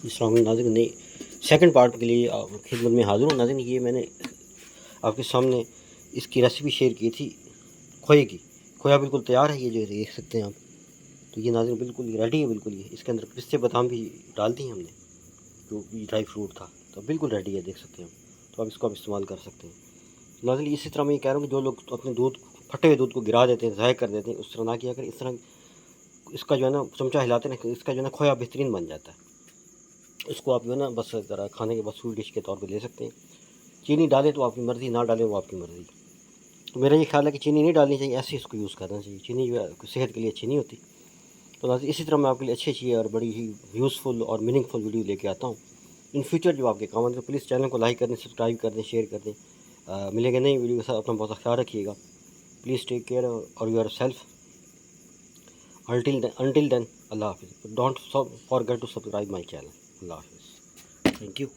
इस्लामी नाज़रीन, नहीं second part के लिए खिदमत में हाज़िर हूँ नाज़रीन। ये मैंने आपके सामने इसकी रेसिपी शेयर की थी खोए की। खोया बिल्कुल तैयार है, ये जो देख सकते हैं आप। तो ये नाज़रीन बिल्कुल रेडी है, बिल्कुल ये इसके अंदर पिस्ते बादाम भी डाल दी हमने, जो ये ड्राई फ्रूट था, तो बिल्कुल रेडी है, देख सकते हैं। तो आप इसको आप इस्तेमाल कर सकते हैं नाज़रीन। इसी तरह मैं ये कह रहा हूँ कि जो लोग तो अपने दूध, फटे हुए दूध को गिरा देते हैं, ज़ाय कर देते हैं, उस तरह ना किया करें। इस तरह इसका जो है ना चमचा हिलाते हैं ना, इसका जो है ना खोया बेहतरीन बन जाता है। इसको आप जो है ना बस ज़रा खाने के बाद स्वीट डिश के तौर पर ले सकते हैं। चीनी डालें तो आपकी मर्ज़ी, ना डालें वो आपकी मर्ज़ी। तो मेरा ये ख्याल है कि चीनी नहीं डालनी चाहिए, ऐसे इसको यूज़ करना चाहिए। चीनी जो है सेहत के लिए अच्छी नहीं होती। तो नाज़रीन इसी तरह मैं आपके लिए अच्छी अच्छी और बड़ी ही यूज़फुल और मीनिंगफुल वीडियो लेके आता हूँ इन फ्यूचर, जो आपके काम आए। तो प्लीज़ चैनल को लाइक कर दें, सब्सक्राइब कर दें, शेयर कर दें। मिलेंगे नई वीडियो के साथ। अपना बहुत ख्याल रखिएगा। प्लीज़ टेक केयर और your self. Until then, Allah Hafiz. Don't forget to subscribe my channel. Allah Hafiz. Thank you.